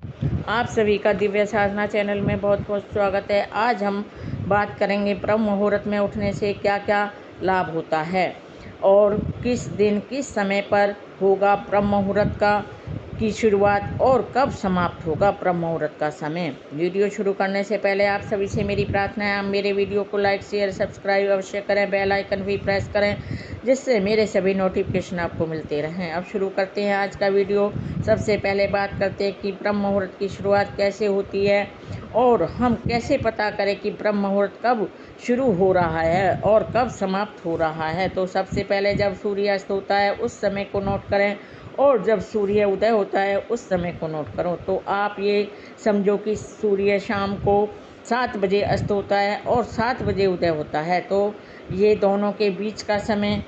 आप सभी का दिव्य साधना चैनल में बहुत बहुत स्वागत है। आज हम बात करेंगे ब्रह्म मुहूर्त में उठने से क्या क्या लाभ होता है और किस दिन किस समय पर होगा ब्रह्म मुहूर्त की शुरुआत और कब समाप्त होगा ब्रह्म मुहूर्त का समय। वीडियो शुरू करने से पहले आप सभी से मेरी प्रार्थना है, आप मेरे वीडियो को लाइक शेयर सब्सक्राइब अवश्य करें, बेल आइकन भी प्रेस करें जिससे मेरे सभी नोटिफिकेशन आपको मिलते रहें। अब शुरू करते हैं आज का वीडियो। सबसे पहले बात करते हैं कि ब्रह्म मुहूर्त की शुरुआत कैसे होती है और हम कैसे पता करें कि ब्रह्म मुहूर्त कब शुरू हो रहा है और कब समाप्त हो रहा है। तो सबसे पहले जब सूर्यास्त होता है उस समय को नोट करें और जब सूर्य उदय होता है उस समय को नोट करो। तो आप ये समझो कि सूर्य शाम को 7 बजे अस्त होता है और 7 बजे उदय होता है, तो ये दोनों के बीच का समय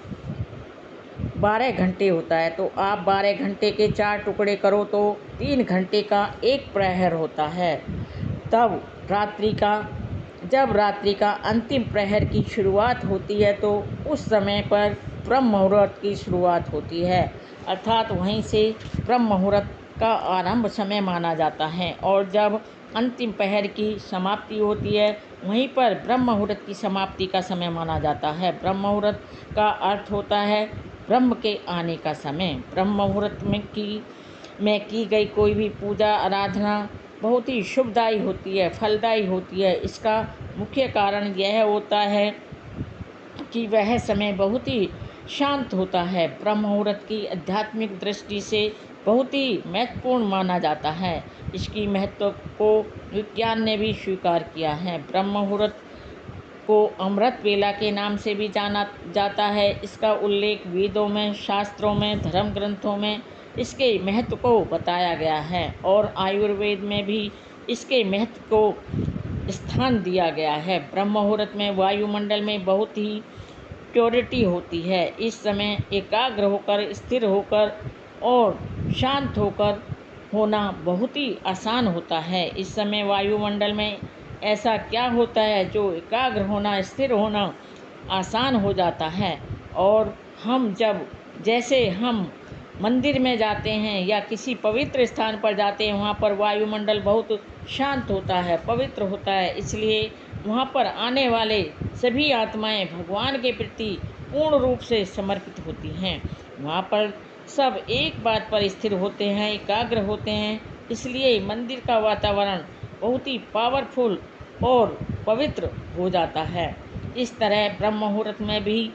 12 घंटे होता है। तो आप 12 घंटे के 4 टुकड़े करो तो 3 घंटे का एक प्रहर होता है। तब जब रात्रि का अंतिम प्रहर की शुरुआत होती है तो उस समय पर ब्रह्म मुहूर्त की शुरुआत होती है, अर्थात वहीं से ब्रह्म मुहूर्त का आरंभ समय माना जाता है। और जब अंतिम प्रहर की समाप्ति होती है वहीं पर ब्रह्म मुहूर्त की समाप्ति का समय माना जाता है। ब्रह्म मुहूर्त का अर्थ होता है ब्रह्म के आने का समय। ब्रह्म मुहूर्त में की गई कोई भी पूजा आराधना बहुत ही शुभदायी होती है, फलदायी होती है। इसका मुख्य कारण यह होता है कि वह समय बहुत ही शांत होता है। ब्रह्म मुहूर्त की आध्यात्मिक दृष्टि से बहुत ही महत्वपूर्ण माना जाता है। इसकी महत्व को विज्ञान ने भी स्वीकार किया है। ब्रह्म मुहूर्त को अमृत वेला के नाम से भी जाना जाता है। इसका उल्लेख वेदों में, शास्त्रों में, धर्म ग्रंथों में इसके महत्व को बताया गया है और आयुर्वेद में भी इसके महत्व को स्थान दिया गया है। ब्रह्म मुहूर्त में वायुमंडल में बहुत ही प्योरिटी होती है। इस समय एकाग्र होकर, स्थिर होकर और शांत होकर होना बहुत ही आसान होता है। इस समय वायुमंडल में ऐसा क्या होता है जो एकाग्र होना, स्थिर होना आसान हो जाता है। और जैसे हम मंदिर में जाते हैं या किसी पवित्र स्थान पर जाते हैं, वहाँ पर वायुमंडल बहुत शांत होता है, पवित्र होता है, इसलिए वहाँ पर आने वाले सभी आत्माएं भगवान के प्रति पूर्ण रूप से समर्पित होती हैं। वहाँ पर सब एक बात पर स्थिर होते हैं, एकाग्र होते हैं, इसलिए मंदिर का वातावरण बहुत ही पावरफुल और पवित्र हो जाता है। इस तरह ब्रह्म मुहूर्त में भी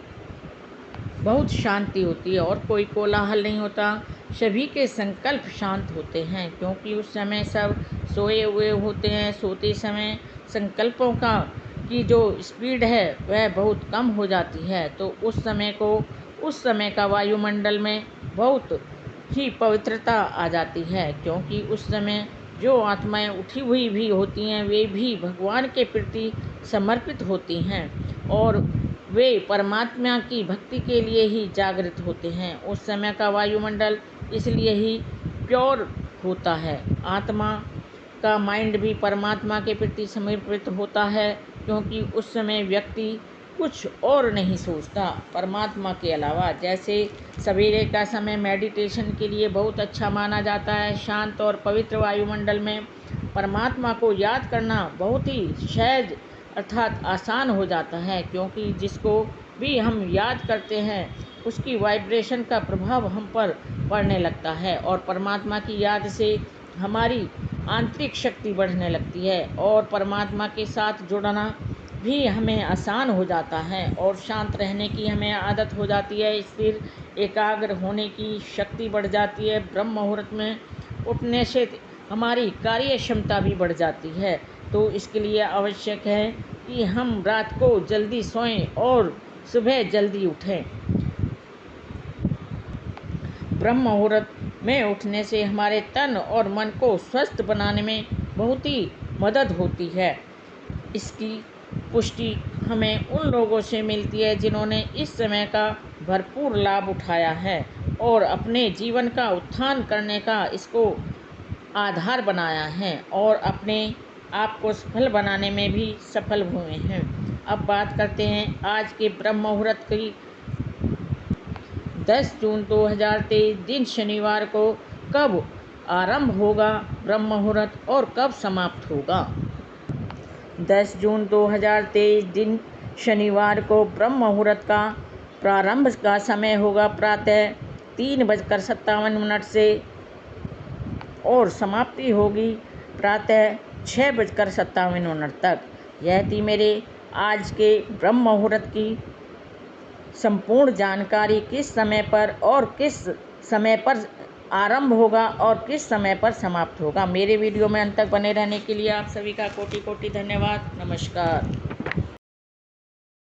बहुत शांति होती है और कोई कोलाहल नहीं होता। सभी के संकल्प शांत होते हैं क्योंकि उस समय सब सोए हुए होते हैं। सोते समय संकल्पों की जो स्पीड है वह बहुत कम हो जाती है। तो उस समय का वायुमंडल में बहुत ही पवित्रता आ जाती है क्योंकि उस समय जो आत्माएं उठी हुई भी होती हैं वे भी भगवान के प्रति समर्पित होती हैं और वे परमात्मा की भक्ति के लिए ही जागृत होते हैं। उस समय का वायुमंडल इसलिए ही प्योर होता है। आत्मा का माइंड भी परमात्मा के प्रति समर्पित होता है क्योंकि उस समय व्यक्ति कुछ और नहीं सोचता परमात्मा के अलावा। जैसे सवेरे का समय मेडिटेशन के लिए बहुत अच्छा माना जाता है। शांत और पवित्र वायुमंडल में परमात्मा को याद करना बहुत ही सहज अर्थात आसान हो जाता है क्योंकि जिसको भी हम याद करते हैं उसकी वाइब्रेशन का प्रभाव हम पर पड़ने लगता है और परमात्मा की याद से हमारी आंतरिक शक्ति बढ़ने लगती है और परमात्मा के साथ जुड़ना भी हमें आसान हो जाता है और शांत रहने की हमें आदत हो जाती है। स्थिर एकाग्र होने की शक्ति बढ़ जाती है। ब्रह्म मुहूर्त में उठने से हमारी कार्य क्षमता भी बढ़ जाती है। तो इसके लिए आवश्यक है कि हम रात को जल्दी सोएं और सुबह जल्दी उठें। ब्रह्म मुहूर्त में उठने से हमारे तन और मन को स्वस्थ बनाने में बहुत ही मदद होती है। इसकी पुष्टि हमें उन लोगों से मिलती है जिन्होंने इस समय का भरपूर लाभ उठाया है और अपने जीवन का उत्थान करने का इसको आधार बनाया है और अपने आप को सफल बनाने में भी सफल हुए हैं। अब बात करते हैं आज के ब्रह्म मुहूर्त की। 10 जून 2023 दिन शनिवार को कब आरंभ होगा ब्रह्म मुहूर्त और कब समाप्त होगा। 10 जून 2023 दिन शनिवार को ब्रह्म मुहूर्त का प्रारंभ का समय होगा प्रातः 3:57 से और समाप्ति होगी प्रातः 6:57 तक। यह थी मेरे आज के ब्रह्म मुहूर्त की संपूर्ण जानकारी, किस समय पर और किस समय पर आरंभ होगा और किस समय पर समाप्त होगा। मेरे वीडियो में अंत तक बने रहने के लिए आप सभी का कोटि कोटि धन्यवाद। नमस्कार।